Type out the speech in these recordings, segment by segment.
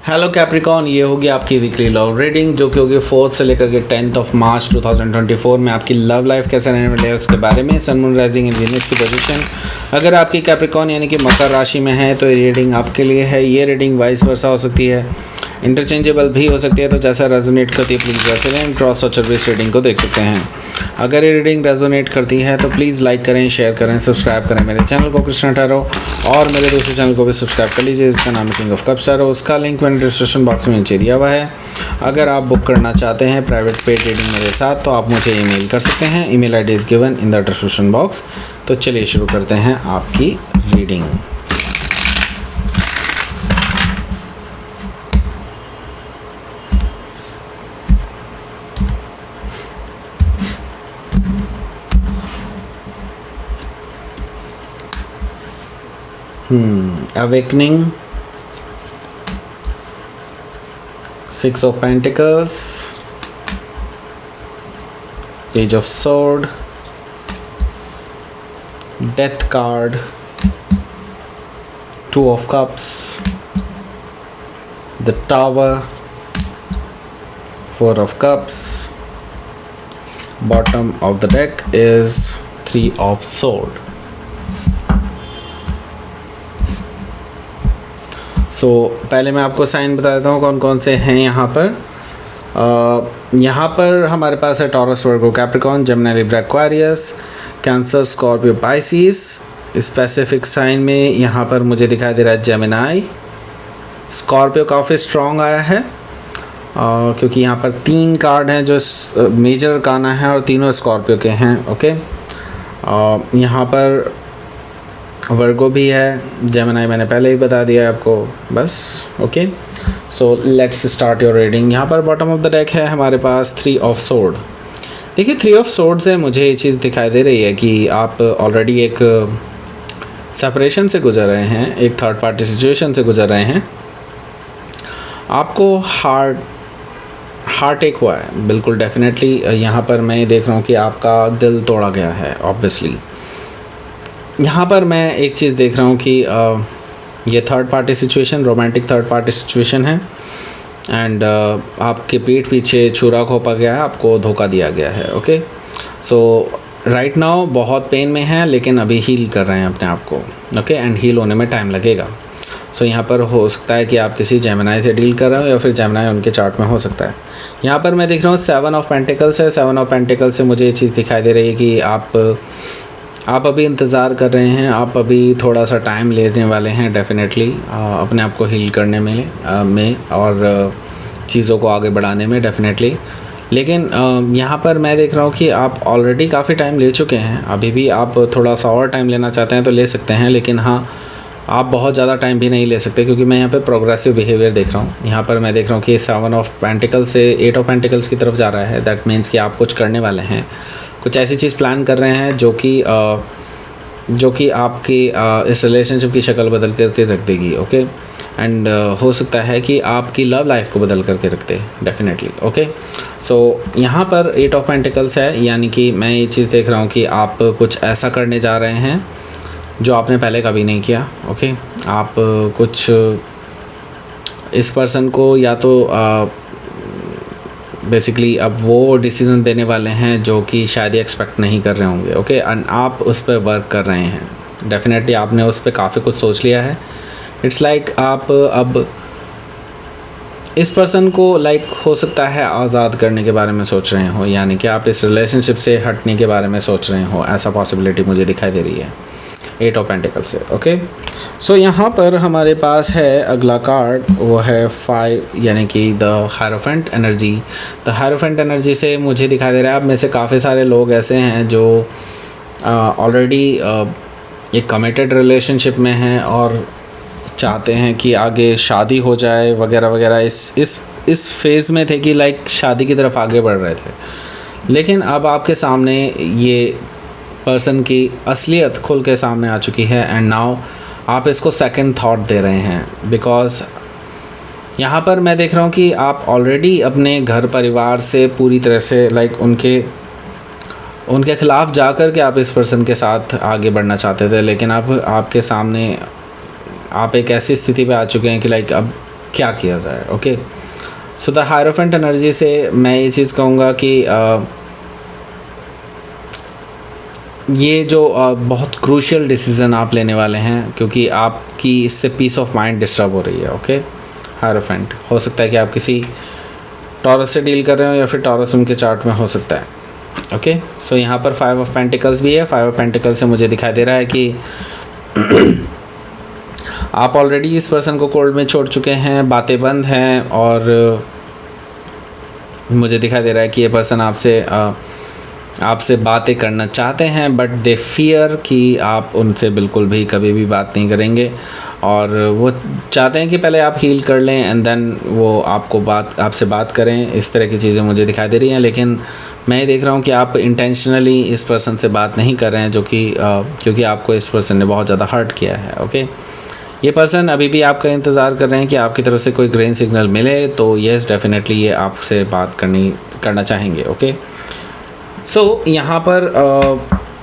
Hello Capricorn, ये होगी आपकी वीकली लव रीडिंग जो कि होगी 4 से लेकर के 10 मार्च 2024 में। आपकी लव लाइफ कैसे रहने वाली है उसके बारे में, sun moon rising in Venus की पोजीशन अगर आपकी कैप्रिकॉन यानी कि मकर राशि में है तो ये रीडिंग आपके लिए है। ये रीडिंग वाइस वर्सा हो सकती है, इंटरचेंजेबल भी हो सकती है, तो जैसा रेजोनेट करती है प्लीज़ वैसे लें। क्रॉस और सर्विस रीडिंग को देख सकते हैं। अगर ये रीडिंग रेजोनेट करती है तो प्लीज़ लाइक करें, शेयर करें, सब्सक्राइब करें मेरे चैनल को कृष्णा टैरो, और मेरे दूसरे चैनल को भी सब्सक्राइब कर लीजिए जिसका नाम है किंग ऑफ कप्स टैरो। उसका लिंक मैंने डिस्क्रिप्शन बॉक्स में नीचे दिया हुआ है। अगर आप बुक करना चाहते हैं प्राइवेट पेड रीडिंग मेरे साथ तो आप मुझे ईमेल कर सकते हैं। Email ID is given in the description box. तो चलिए शुरू करते हैं आपकी reading. Awakening, 6 of Pentacles, Page of Sword, Death card, 2 of Cups, the Tower, 4 of Cups. Bottom of the deck is 3 of Sword. पहले मैं आपको साइन बता देता हूँ कौन कौन से हैं यहाँ पर। यहाँ पर हमारे पास है Taurus, Virgo, Capricorn, Gemini, Libra, Aquarius, Cancer, Scorpio, Pisces. Specific sign में यहाँ पर मुझे दिखाई दे रहा है जेमिनी। स्कॉर्पियो काफ़ी स्ट्रॉन्ग आया है क्योंकि यहाँ पर 3 कार्ड हैं जो मेजर अरकाना है और तीनों स्कॉर्पियो के हैं। ओके, यहाँ पर वर्गो भी है, जेमिनी मैंने पहले ही बता दिया है आपको बस। Okay, so let's start your reading. यहाँ पर बॉटम ऑफ द डेक है हमारे पास 3 ऑफ सोर्ड। देखिए 3 ऑफ सोर्ड से मुझे ये चीज़ दिखाई दे रही है कि आप ऑलरेडी एक सेपरेशन से गुजर रहे हैं, एक थर्ड पार्टी सिचुएशन से गुजर रहे हैं। आपको हार्ट एक हुआ है बिल्कुल डेफिनेटली। यहाँ पर मैं देख रहा हूँ कि आपका दिल तोड़ा गया है ऑब्वियसली। यहाँ पर मैं एक चीज़ देख रहा हूँ कि ये third party situation, romantic third party situation है एंड आपके पीठ पीछे छुरा घोंपा गया है, आपको धोखा दिया गया है। ओके, सो राइट नाउ बहुत पेन में है लेकिन अभी हील कर रहे हैं अपने आप को। ओके, एंड हील होने में टाइम लगेगा। सो यहाँ पर हो सकता है कि आप किसी जेमिनी से डील कर रहे हो या फिर जेमिनी उनके चार्ट में हो सकता है। यहाँ पर मैं देख रहा हूँ 7 ऑफ पेंटिकल्स है। 7 ऑफ पेंटिकल्स से मुझे ये चीज़ दिखाई दे रही है कि आप अभी इंतज़ार कर रहे हैं, आप अभी थोड़ा सा टाइम लेने वाले हैं डेफिनेटली अपने आप को हील करने में और चीज़ों को आगे बढ़ाने में डेफिनेटली। लेकिन यहाँ पर मैं देख रहा हूँ कि आप ऑलरेडी काफ़ी टाइम ले चुके हैं। अभी भी आप थोड़ा सा और टाइम लेना चाहते हैं तो ले सकते हैं, लेकिन हाँ आप बहुत ज़्यादा टाइम भी नहीं ले सकते क्योंकि मैं यहाँ पे प्रोग्रेसिव बिहेवियर देख रहा हूँ। यहाँ पर मैं देख रहा हूँ कि 7 ऑफ पेंटिकल्स से 8 ऑफ पेंटिकल्स की तरफ जा रहा है। दैट मीन्स कि आप कुछ करने वाले हैं, कुछ ऐसी चीज़ प्लान कर रहे हैं जो कि आपकी इस रिलेशनशिप की शक्ल बदल करके रख देगी। ओके, एंड हो सकता है कि आपकी लव लाइफ को बदल करके रख दे डेफिनेटली। ओके, सो यहाँ पर 8 ऑफ पेंटिकल्स है, यानी कि मैं ये चीज़ देख रहा हूँ कि आप कुछ ऐसा करने जा रहे हैं जो आपने पहले कभी नहीं किया। ओके, आप कुछ इस पर्सन को या तो बेसिकली अब वो डिसीज़न देने वाले हैं जो कि शायद ही एक्सपेक्ट नहीं कर रहे होंगे। ओके, एंड आप उस पर वर्क कर रहे हैं डेफिनेटली। आपने उस पर काफ़ी कुछ सोच लिया है। इट्स लाइक आप अब इस पर्सन को हो सकता है आज़ाद करने के बारे में सोच रहे हो, यानी कि आप इस रिलेशनशिप से हटने के बारे में सोच रहे हो, ऐसा पॉसिबिलिटी मुझे दिखाई दे रही है 8 ऑफ पेंटिकल्स से। ओके, सो यहाँ पर हमारे पास है अगला कार्ड, वो है 5 यानी कि the hierophant energy. The hierophant energy से मुझे दिखाई दे रहा है आप में से काफ़ी सारे लोग ऐसे हैं जो ऑलरेडी एक कमिटेड रिलेशनशिप में हैं और चाहते हैं कि आगे शादी हो जाए वगैरह वगैरह। इस फेज़ में थे कि शादी की तरफ आगे बढ़ रहे थे, लेकिन अब आपके सामने ये पर्सन की असलियत खुल के सामने आ चुकी है एंड नाउ आप इसको सेकंड थॉट दे रहे हैं। बिकॉज़ यहाँ पर मैं देख रहा हूँ कि आप ऑलरेडी अपने घर परिवार से पूरी तरह से उनके ख़िलाफ़ जा कर के आप इस पर्सन के साथ आगे बढ़ना चाहते थे, लेकिन अब आपके सामने आप एक ऐसी स्थिति पे आ चुके हैं कि अब क्या किया जाए। Okay, so the hierophant energy से मैं ये चीज़ कहूँगा कि ये जो बहुत क्रूशियल डिसीज़न आप लेने वाले हैं, क्योंकि आपकी इससे पीस ऑफ माइंड डिस्टर्ब हो रही है। ओके, हायरोफेंट हो सकता है कि आप किसी टॉरस से डील कर रहे हो या फिर टॉरस उनके चार्ट में हो सकता है। ओके, सो यहाँ पर 5 ऑफ पेंटिकल्स भी है। 5 ऑफ पेंटिकल्स से मुझे दिखाई दे रहा है कि आप ऑलरेडी इस पर्सन को कोल्ड में छोड़ चुके हैं, बातें बंद हैं, और मुझे दिखाई दे रहा है कि ये पर्सन आपसे बातें करना चाहते हैं, बट दे फियर कि आप उनसे बिल्कुल भी कभी भी बात नहीं करेंगे, और वो चाहते हैं कि पहले आप हील कर लें एंड देन वो आपसे बात करें। इस तरह की चीज़ें मुझे दिखाई दे रही हैं, लेकिन मैं देख रहा हूँ कि आप इंटेंशनली इस पर्सन से बात नहीं कर रहे हैं, जो कि क्योंकि आपको इस पर्सन ने बहुत ज़्यादा हर्ट किया है। ओके, ये पर्सन अभी भी आपका इंतज़ार कर रहे हैं कि आपकी तरफ से कोई ग्रीन सिग्नल मिले, तो येस डेफिनेटली ये आपसे बात करना चाहेंगे। ओके, सो यहाँ पर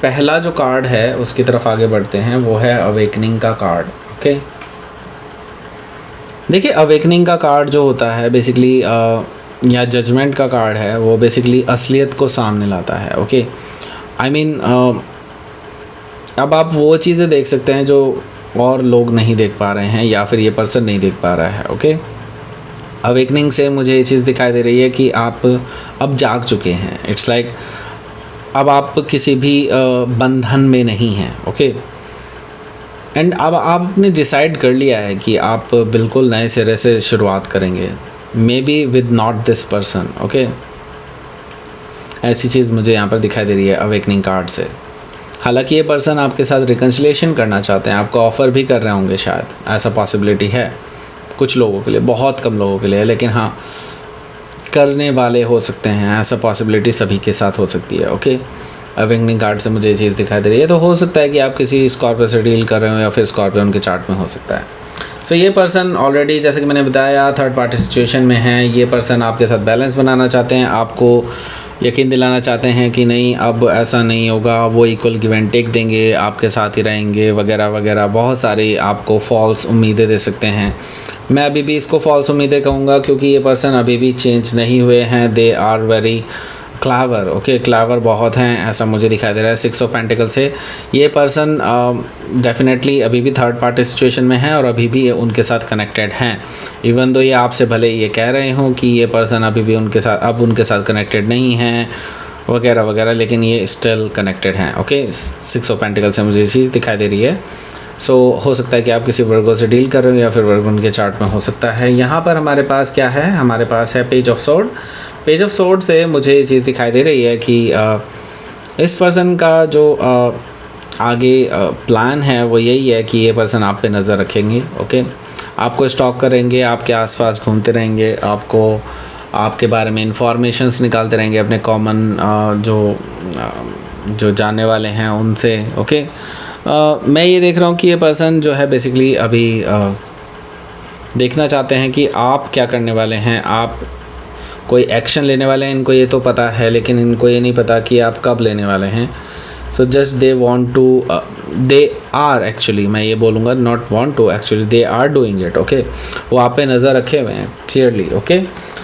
पहला जो कार्ड है उसकी तरफ आगे बढ़ते हैं, वो है अवेकनिंग का कार्ड। ओके, देखिए अवेकनिंग का कार्ड जो होता है बेसिकली या जजमेंट का कार्ड है, वो बेसिकली असलियत को सामने लाता है। ओके, आई मीन अब आप वो चीज़ें देख सकते हैं जो और लोग नहीं देख पा रहे हैं या फिर ये पर्सन नहीं देख पा रहा है। ओके, अवेकनिंग से मुझे ये चीज़ दिखाई दे रही है कि आप अब जाग चुके हैं। इट्स लाइक अब आप किसी भी बंधन में नहीं हैं। ओके, एंड अब आपने डिसाइड कर लिया है कि आप बिल्कुल नए सिरे से शुरुआत करेंगे, may be with not this person. Okay, ऐसी चीज़ मुझे यहाँ पर दिखाई दे रही है अवेकनिंग कार्ड से। हालांकि ये पर्सन आपके साथ रिकन्सिलेशन करना चाहते हैं, आपको ऑफ़र भी कर रहे होंगे, शायद ऐसा पॉसिबिलिटी है कुछ लोगों के लिए, बहुत कम लोगों के लिए, लेकिन हाँ करने वाले हो सकते हैं, ऐसा पॉसिबिलिटी सभी के साथ हो सकती है। ओके, अवेकनिंग कार्ड से मुझे ये चीज़ दिखाई दे रही है, तो हो सकता है कि आप किसी स्कॉर्पियो से डील कर रहे हो या फिर स्कॉर्पियो उनके चार्ट में हो सकता है। तो ये पर्सन ऑलरेडी जैसे कि मैंने बताया थर्ड पार्टी सिचुएशन में है। ये पर्सन आपके साथ बैलेंस बनाना चाहते हैं, आपको यकीन दिलाना चाहते हैं कि नहीं अब ऐसा नहीं होगा, वो इक्वल गिव एंड टेक देंगे, आपके साथ ही रहेंगे वगैरह वगैरह। बहुत सारी आपको फॉल्स उम्मीदें दे सकते हैं। मैं अभी भी इसको फॉल्स उम्मीदें कहूँगा, क्योंकि ये पर्सन अभी भी चेंज नहीं हुए हैं। They are very clever. Okay, clever बहुत हैं, ऐसा मुझे दिखाई दे रहा है 6 ऑफ पेंटिकल से। ये पर्सन डेफिनेटली अभी भी थर्ड पार्टी सिचुएशन में है और अभी भी उनके साथ कनेक्टेड हैं। इवन दो ये आपसे भले ये कह रहे हों कि ये पर्सन अभी भी उनके साथ कनेक्टेड नहीं हैं वगैरह वगैरह, लेकिन ये स्टिल कनेक्टेड हैं। ओके, 6 ऑफ पेंटिकल से मुझे ये चीज़ दिखाई दे रही है। सो हो सकता है कि आप किसी वर्गो से डील कर रहे हो या फिर वर्गो उनके चार्ट में हो सकता है। यहाँ पर हमारे पास क्या है, हमारे पास है page of sword. Page of sword से मुझे ये चीज़ दिखाई दे रही है कि इस पर्सन का जो आगे प्लान है वो यही है कि ये पर्सन आप पे नज़र रखेंगे। ओके, आपको स्टॉक करेंगे, आपके आसपास घूमते रहेंगे, आपके बारे में इंफॉर्मेशंस निकालते रहेंगे अपने कॉमन जो जानने वाले हैं उनसे। ओके, मैं ये देख रहा हूँ कि ये पर्सन जो है बेसिकली अभी देखना चाहते हैं कि आप क्या करने वाले हैं, आप कोई एक्शन लेने वाले हैं। इनको ये तो पता है, लेकिन इनको ये नहीं पता कि आप कब लेने वाले हैं। So just they want to they are actually, मैं ये बोलूँगा not want to, actually they are doing it. Okay, वो आप पे नज़र रखे हुए हैं clearly. Okay,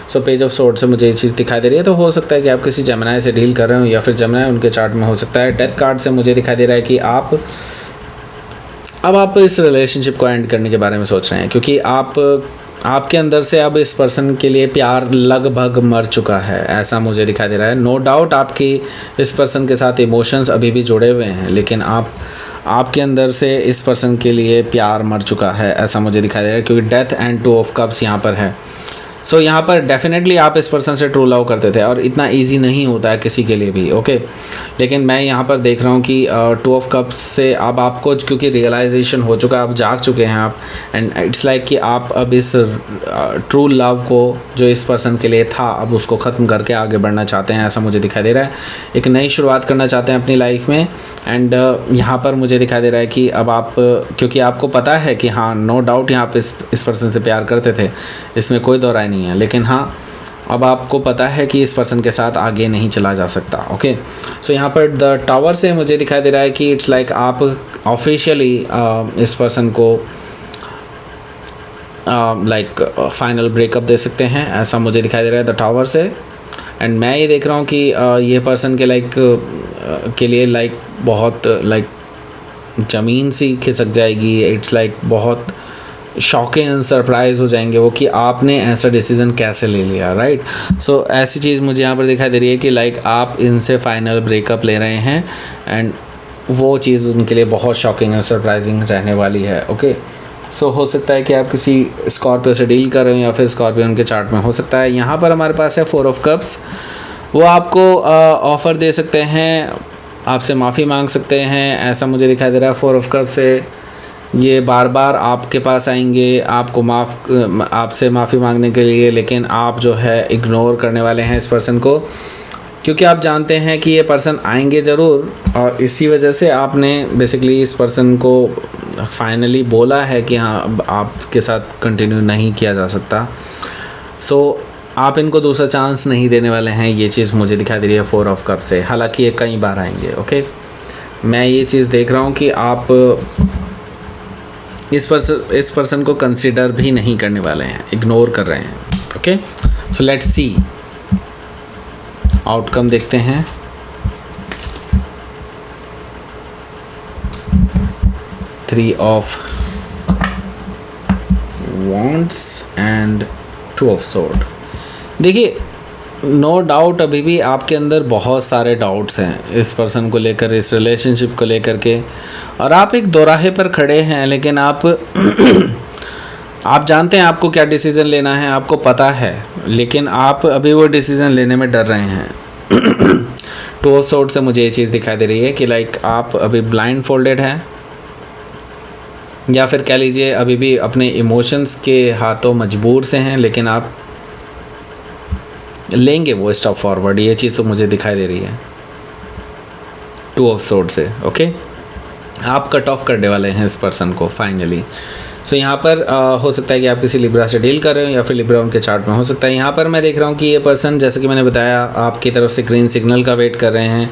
so page of sword से मुझे ये चीज़ दिखाई दे रही है। तो हो सकता है कि आप किसी जेमिनी से डील कर रहे हो या फिर जेमिनी उनके चार्ट में हो सकता है। डेथ कार्ड से मुझे दिखाई दे रहा है कि आप इस रिलेशनशिप को एंड करने के बारे में सोच रहे हैं, क्योंकि आपके अंदर से अब इस पर्सन के लिए प्यार लगभग मर चुका है, ऐसा मुझे दिखाई दे रहा है। नो डाउट आपकी इस पर्सन के साथ इमोशंस अभी भी जुड़े हुए हैं, लेकिन आपके अंदर से इस पर्सन के लिए प्यार मर चुका है, ऐसा मुझे दिखाई दे रहा है, क्योंकि डेथ एंड 2 ऑफ कप्स यहाँ पर है। सो यहाँ पर डेफिनेटली आप इस पर्सन से ट्रू लव करते थे और इतना इजी नहीं होता है किसी के लिए भी। ओके, लेकिन मैं यहाँ पर देख रहा हूँ कि 2 ऑफ कप्स से अब आपको क्योंकि रियलाइजेशन हो चुका है, आप जाग चुके हैं आप, एंड इट्स लाइक कि आप अब इस ट्रू लव को जो इस पर्सन के लिए था अब उसको ख़त्म करके आगे बढ़ना चाहते हैं, ऐसा मुझे दिखाई दे रहा है। एक नई शुरुआत करना चाहते हैं अपनी लाइफ में। एंड यहाँ पर मुझे दिखाई दे रहा है कि अब आप, क्योंकि आपको पता है कि हाँ नो डाउट यहाँ पर इस पर्सन से प्यार करते थे, इसमें कोई दो राय नहीं है, लेकिन हाँ अब आपको पता है कि इस पर्सन के साथ आगे नहीं चला जा सकता। ओके, सो यहाँ पर द टावर से मुझे दिखाई दे रहा है कि इट्स लाइक आप ऑफिशियली इस पर्सन को लाइक फाइनल ब्रेकअप दे सकते हैं, ऐसा मुझे दिखाई दे रहा है द टावर से। एंड मैं ये देख रहा हूँ कि ये पर्सन के के लिए बहुत ज़मीन सी खिसक जाएगी। इट्स बहुत शॉकिंग एंड सरप्राइज हो जाएंगे वो कि आपने ऐसा डिसीज़न कैसे ले लिया, राइट। सो ऐसी चीज़ मुझे यहाँ पर दिखाई दे रही है कि आप इनसे फाइनल ब्रेकअप ले रहे हैं एंड वो चीज़ उनके लिए बहुत शॉकिंग एंड सरप्राइजिंग रहने वाली है। ओके, सो हो सकता है कि आप किसी स्कॉर्पियो से डील कर रहे हो या फिर स्कॉर्पियो उनके चार्ट में हो सकता है। यहाँ पर हमारे पास है 4 ऑफ कप्स। वो आपको ऑफ़र दे सकते हैं, आपसे माफ़ी मांग सकते हैं, ऐसा मुझे दिखाई दे रहा है 4 ऑफ कप से। ये बार बार आपके पास आएंगे आपको आपसे माफ़ी मांगने के लिए, लेकिन आप जो है इग्नोर करने वाले हैं इस पर्सन को, क्योंकि आप जानते हैं कि ये पर्सन आएंगे ज़रूर। और इसी वजह से आपने बेसिकली इस पर्सन को फाइनली बोला है कि हाँ अब आपके साथ कंटिन्यू नहीं किया जा सकता। सो आप इनको दूसरा चांस नहीं देने वाले हैं, ये चीज़ मुझे दिखाई दे रही है 4 ऑफ कप से। हालांकि ये कई बार आएंगे। ओके, मैं ये चीज़ देख रहा हूँ कि आप इस पर्सन को कंसिडर भी नहीं करने वाले हैं, इग्नोर कर रहे हैं। Okay, so let's see outcome देखते हैं। Three of wands and 2 of sword. देखिए, नो डाउट अभी भी आपके अंदर बहुत सारे डाउट्स हैं इस पर्सन को लेकर, इस रिलेशनशिप को लेकर के, और आप एक दोराहे पर खड़े हैं। लेकिन आप आप जानते हैं आपको क्या डिसीज़न लेना है, आपको पता है, लेकिन आप अभी वो डिसीज़न लेने में डर रहे हैं। 2 ऑफ सोर्ड से मुझे ये चीज़ दिखाई दे रही है कि आप अभी ब्लाइंड फोल्डेड हैं, या फिर कह लीजिए अभी भी अपने इमोशंस के हाथों मजबूर से हैं, लेकिन आप लेंगे वो स्टेप फॉरवर्ड। ये चीज़ तो मुझे दिखाई दे रही है 2 ऑफ सोर्ड से। ओके, आप कट ऑफ करने वाले हैं इस पर्सन को फाइनली। सो यहाँ पर हो सकता है कि आप किसी लिब्रा से डील कर रहे हो या फिर लिब्रा उनके चार्ट में हो सकता है। यहाँ पर मैं देख रहा हूँ कि ये पर्सन, जैसे कि मैंने बताया, आपकी तरफ से ग्रीन सिग्नल का वेट कर रहे हैं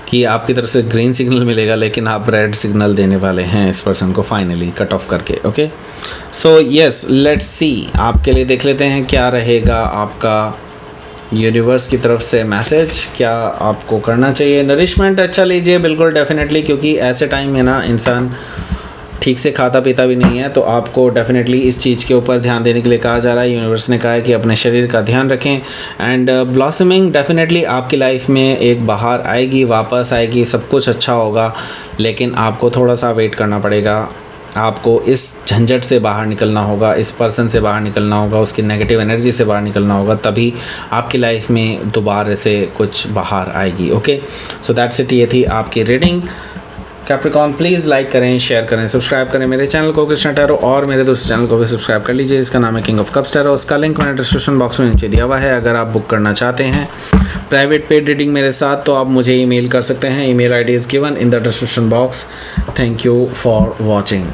कि आपकी तरफ से ग्रीन सिग्नल मिलेगा, लेकिन आप रेड सिग्नल देने वाले हैं इस पर्सन को फाइनली कट ऑफ करके। Okay, so yes, let's see, आपके लिए देख लेते हैं क्या रहेगा आपका यूनिवर्स की तरफ से मैसेज, क्या आपको करना चाहिए। नरिशमेंट अच्छा लीजिए बिल्कुल, डेफिनेटली, क्योंकि ऐसे टाइम में ना इंसान ठीक से खाता पीता भी नहीं है, तो आपको डेफिनेटली इस चीज़ के ऊपर ध्यान देने के लिए कहा जा रहा है। यूनिवर्स ने कहा है कि अपने शरीर का ध्यान रखें। एंड ब्लॉसमिंग डेफिनेटली आपकी लाइफ में एक बाहर आएगी, वापस आएगी, सब कुछ अच्छा होगा, लेकिन आपको थोड़ा सा वेट करना पड़ेगा। आपको इस झंझट से बाहर निकलना होगा, इस पर्सन से बाहर निकलना होगा, उसकी नेगेटिव एनर्जी से बाहर निकलना होगा, तभी आपकी लाइफ में दोबारा से कुछ बाहर आएगी। Okay, so that's it. ये थी आपकी रीडिंग। कैप्रिकॉर्न प्लीज़ लाइक करें, शेयर करें, सब्सक्राइब करें मेरे चैनल को कृष्णा टैरो, और मेरे दूसरे चैनल को भी सब्सक्राइब कर लीजिए, इसका नाम है किंग ऑफ कप्स टैरो। उसका लिंक मैंने डिस्क्रिप्शन बॉक्स में नीचे दिया हुआ है। अगर आप बुक करना चाहते हैं प्राइवेट पेड रीडिंग मेरे साथ, तो आप मुझे ईमेल कर सकते हैं। Email ID is given in the description box. Thank you for watching.